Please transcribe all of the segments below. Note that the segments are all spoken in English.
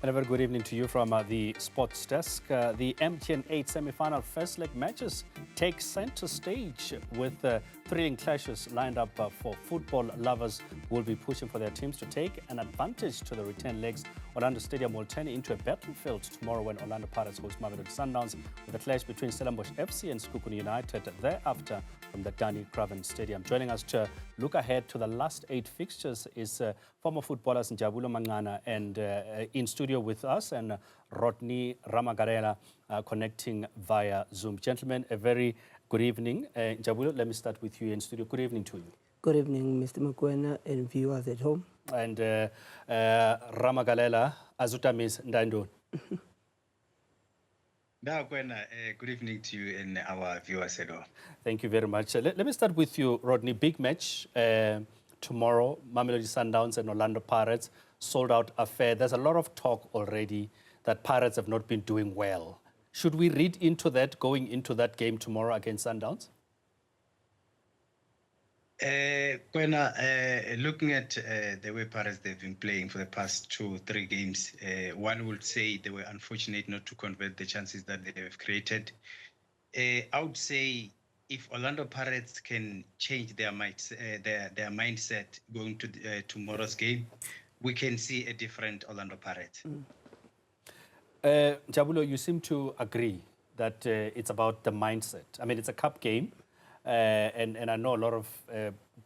And a very good evening to you from the sports desk. The MTN8 semi-final first leg matches take center stage with thrilling clashes lined up for football lovers who will be pushing for their teams to take an advantage to the return legs. Orlando Stadium will turn into a battlefield tomorrow when Orlando Pirates host Mamelodi Sundowns with a clash between Stellenbosch FC and Sekhukhune United thereafter from the Danie Craven Stadium. Joining us to look ahead to the last 8 fixtures is former footballers Njabulo, Manqana, and in studio with us, and Rodney, Ramagalela connecting via Zoom. Gentlemen, a very good evening. Njabulo, let me start with you in studio. Good evening to you. Good evening, Mr. Manqana and viewers at home. And Ramagalela, Azutamis Ndandon. Good evening to you and our viewers at home. Thank you very much. Let me start with you, Rodney. Big match tomorrow, Mamelodi Sundowns and Orlando Pirates, sold out affair. There's a lot of talk already that Pirates have not been doing well. Should we read into that going into that game tomorrow against Sundowns? Looking at the way Pirates they've been playing for the past 2-3 games, one would say they were unfortunate not to convert the chances that they have created. I would say if Orlando Pirates can change their mindset going to tomorrow's game, we can see a different Orlando Pirates. Njabulo, you seem to agree that it's about the mindset. I mean, it's a cup game. And I know a lot of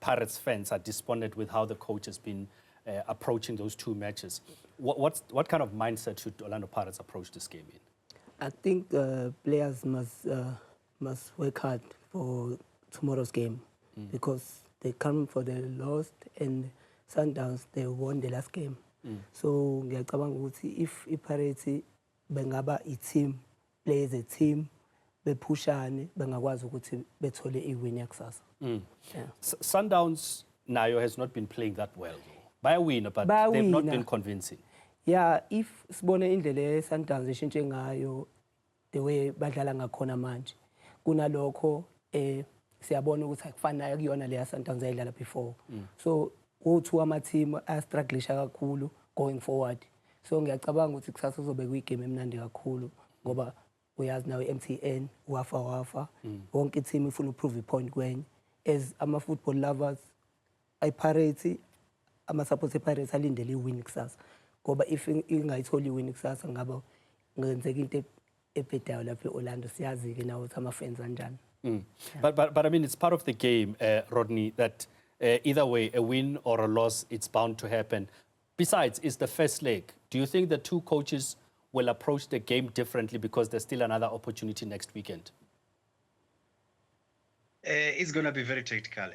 Pirates fans are despondent with how the coach has been approaching those 2 matches. What kind of mindset should Orlando Pirates approach this game in? I think players must work hard for tomorrow's game because they come for the loss and Sundowns, they won the last game. So ngiyacabanga ukuthi if Pirates bengaba team play as a team, bephushane bengakwazi ukuthi bethole iwin yakusasa. Sundowns nayo has not been playing that well. By a win, but they've not been convincing. Yeah, if sibone indlela Sundowns eshintshe ngayo the way badlala ngakhona manje kunalokho siyabona ukuthi akufanayo kuyona leya Sundowns ayidlala before. So go-to ama-team a-strugglisha kakhulu going forward. So ngiyacabanga ukuthi kusasa kuzobe kuyigame emnandi kakhulu ngoba uyazi nawe MTN wafa wonke team ifuna uprove point kwenye as ama-football lovers ay-Pirates ama-support e-Pirates alindele iwin kusasa ngoba if ingayitholi iwin kusasa ngaba ngenzeka into ebhedayo lapha e-Orlando siyazi-ke nawo ukuthi ama-fans anjani. But I mean, it's part of the game, Rodney, that either way, a win or a loss, it's bound to happen. Besides, it's the first leg. Do you think the 2 coaches will approach the game differently because there's still another opportunity next weekend? It's going to be very tactical,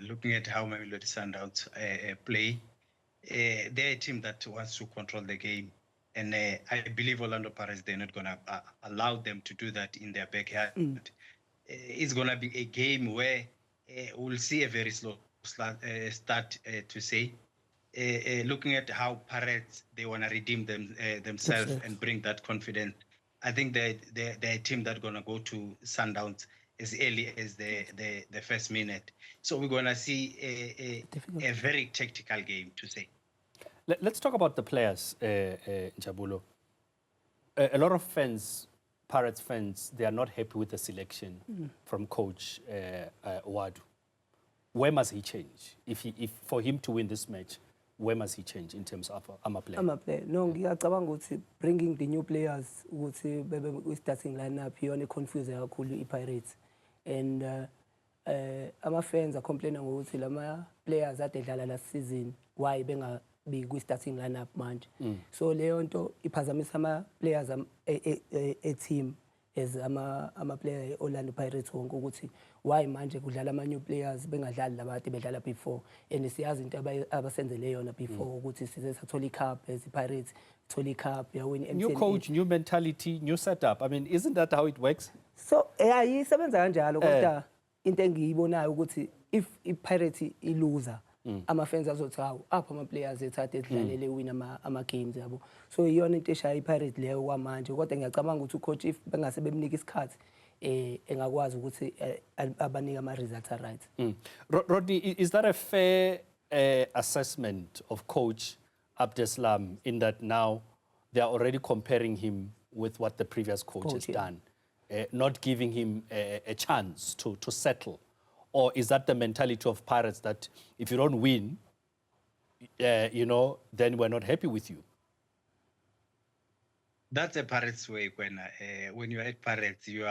looking at how Mamelodi Sundowns play. They're a team that wants to control the game. And I believe Orlando Pirates, they're not going to allow them to do that in their backyard. It's going to be a game where we'll see a very slow start to say. Looking at how Pirates, they want to redeem themselves and bring that confidence. I think they're a team that's going to go to Sundowns as early as the first minute. So we're going to see a very tactical game, to say. Let's talk about the players, Njabulo. A lot of fans, Pirates fans, they are not happy with the selection from Coach Wadu. Where must he change? If for him to win this match, where must he change in terms of amaplayer? Amaplayer. No, ngiyacabanga ukuthi bringing the new players ukuthi bebe starting lineup yona confuse kakhulu iPirates. And ama-fans are complaining ngokuthi lama players ade dlala last season why bengabi kwi-starting lineup manje. So leyo nto iphazamisa ama-players e-team as ama-player e-Orlando Pirates wonke ukuthi why manje kudlala ama-new players bengadlali labade bedlala before, and siyazi into abasenzele yona before ukuthi size sathola i-cup as i-Pirates thola i-cup yawina MTN8. New coach, new mentality, new setup. I mean, isn't that how it works? So isebenza kanjalo kodwa into engiyibonayo ukuthi if i-Pirates iluza ama-fans azothi hawu apha ama-players ethathe edlalele wina ama-games yabo. So iyona into eshaya i-Pirates leyo kwamanje kodwa ngiyacabanga ukuthi ucoach if bengase bemnika isikhathi engakwazi ukuthi abanike ama-results right. Rodney, is that a fair assessment of coach Abdeslam in that now they are already comparing him with what the previous coach has yeah. done, not giving him a chance to settle? Or is that the mentality of Pirates that if you don't win, then we're not happy with you? That's a Pirates way. When you're at Pirates, you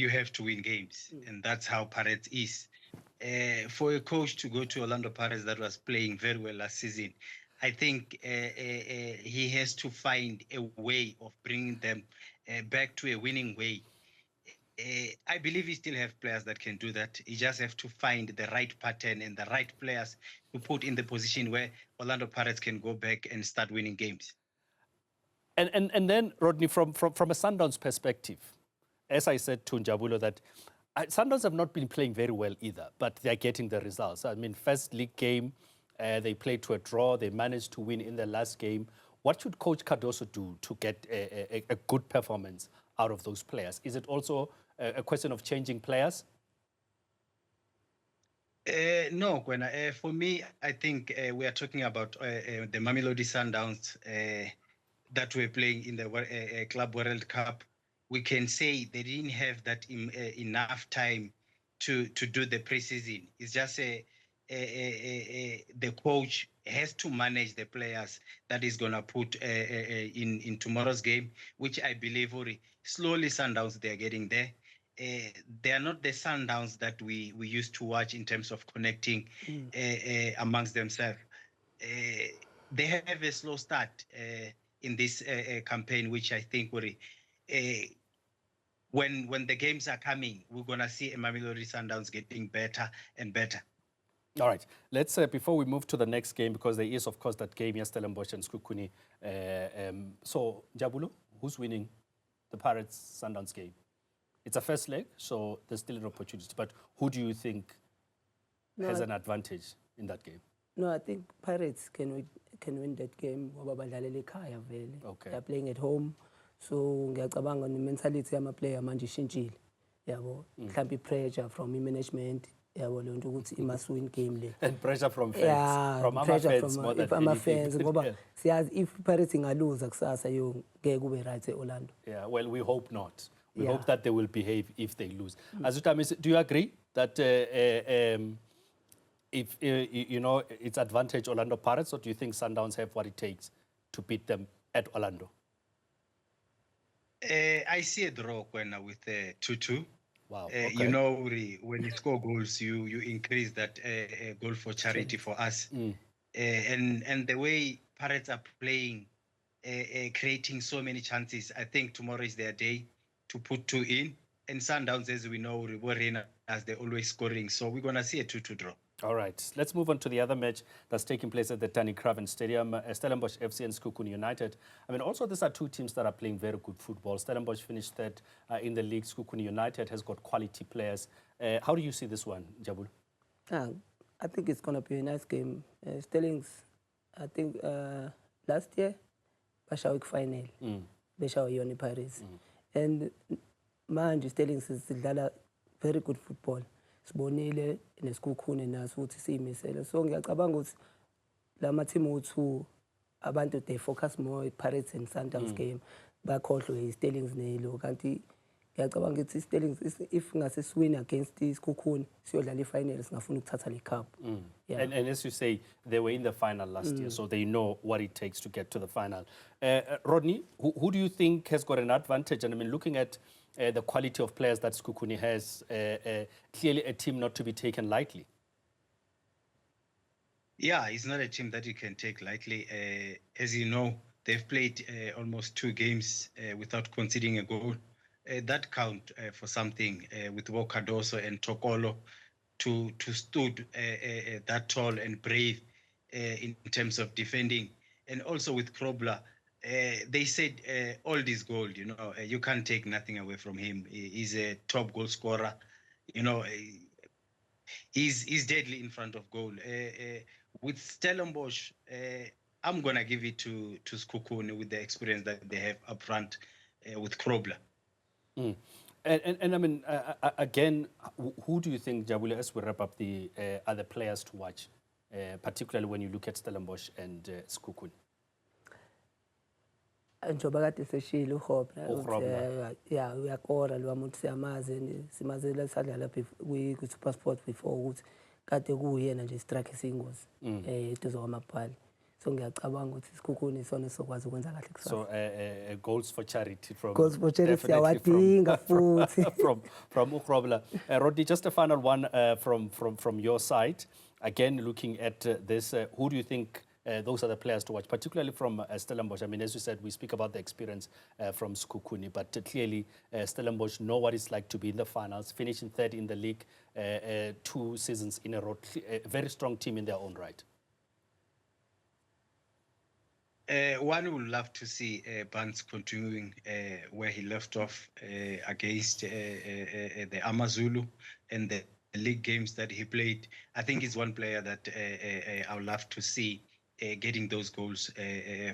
have to win games, and that's how Pirates is. For a coach to go to Orlando Pirates that was playing very well last season, I think he has to find a way of bringing them back to a winning way. I believe he still have players that can do that. He just have to find the right pattern and the right players to put in the position where Orlando Pirates can go back and start winning games. And then, Rodney, from a Sundowns perspective, as I said to Njabulo, that Sundowns have not been playing very well either, but they're getting the results. I mean, first league game, they played to a draw. They managed to win in the last game. What should Coach Cardoso do to get a good performance out of those players? Is it also a question of changing players? No, Gwena. For me, I think we are talking about the Mamelodi Sundowns that were playing in the Club World Cup. We can say they didn't have that enough time to do the preseason. It's just the coach has to manage the players that is going to put in tomorrow's game, which I believe slowly Sundowns, they're getting there. They are not the Sundowns that we used to watch in terms of connecting amongst themselves. They have a slow start in this campaign, which I think when the games are coming, we're going to see a Mamelodi Sundowns getting better and better. All right. Let's, before we move to the next game, because there is, of course, that game here, Stellenbosch and Sekhukhune. So, Njabulo, who's winning the Pirates Sundowns game? It's a first leg, so there's still an opportunity. But who do you think has an advantage in that game? No, I think Pirates can win that game. Okay. They're playing at home. So ngiyacabanga mentality yama-player manje ishintshile. Yabo, mhlawumbe pressure from management. Yabo le nto ukuthi must win game le. And pressure from fans. Yeah, from pressure fans from more than fans ngoba siyazi if Pirates ingaluza kusasa yo ngeke kube right Orlando. Yeah, well, we hope not. We hope that they will behave if they lose. Azuta, do you agree that if it's advantage Orlando Pirates, or do you think Sundowns have what it takes to beat them at Orlando? I see a draw with 2-2. Wow. Okay. When you score goals, you increase that goal for charity for us. And the way Pirates are playing, creating so many chances, I think tomorrow is their day to put 2 in. And Sundowns, as we know, as they're always scoring. So we're going to see a 2-2 draw. All right. Let's move on to the other match that's taking place at the Danie Craven Stadium, Stellenbosch FC and Sekhukhune United. I mean, also, these are two teams that are playing very good football. Stellenbosch finished third in the league. Sekhukhune United has got quality players. How do you see this one, Njabulo? I think it's going to be a nice game. Stellings, I think last year, Bashawik final, Bashaw Yoni Paris. And manje Stellings is very good football. Sibonile neSekhukhune naso ukuthi siyimisele. So ngiyacabanga ukuthi lama team u2 abantu they focus more Pirates and Sundowns game. Bakhohlwe iStellings nelo kanti ngiyacabanga ukuthi iStellings if ngase swin against iSekhukhune siyodlala ifinal singafuna ukuthatha le cup. Yeah. And as you say, they were in the final last year, so they know what it takes to get to the final. Rodney, who do you think has got an advantage? And I mean, looking at the quality of players that Sekhukhune has, clearly a team not to be taken lightly. Yeah, it's not a team that you can take lightly. As you know, they've played almost 2 games without conceding a goal. That count for something with Cardoso and Tokolo to stood that tall and brave in terms of defending. And also with Krobler, they said all this gold, you can't take nothing away from him. He's a top goal scorer. He's deadly in front of goal. With Stellenbosch, I'm going to give it to Sekhukhune with the experience that they have up front with Krobler. And I mean, again, who do you think, Njabulo, as we wrap up are the players to watch, particularly when you look at Stellenbosch and Sekhukhune? njengoba kade seshilo uHobna uRobna. ya uyakora lo muntu siyamazi simazela sadlala ku SuperSport before ukuthi kade kuyena nje strike isingos eduze kwamabhali so ngiyacabanga ukuthi Sekhukhune isona sokwazi ukwenza kahle kusasa. So goals for charity from Goals for charity definitely siyawadinga futhi from uRobla. Rodney, just a final one from your side. Again, looking at this, who do you think those are the players to watch, particularly from Stellenbosch? I mean, as you said, we speak about the experience from Sekhukhune, but clearly Stellenbosch know what it's like to be in the finals, finishing third in the league 2 seasons in a row. A very strong team in their own right. One would love to see Bucs continuing where he left off against the AmaZulu and the league games that he played. I think he's one player that I would love to see getting those goals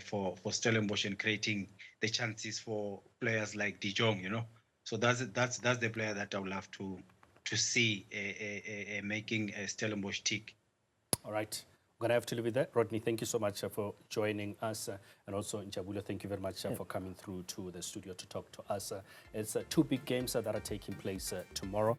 for Stellenbosch and creating the chances for players like De Jong, you know. So that's the player that I would love to see making Stellenbosch tick. All right. I'm going to have to leave it there. Rodney, thank you so much for joining us. And also, Njabulo, thank you very much for coming through to the studio to talk to us. It's 2 big games that are taking place tomorrow.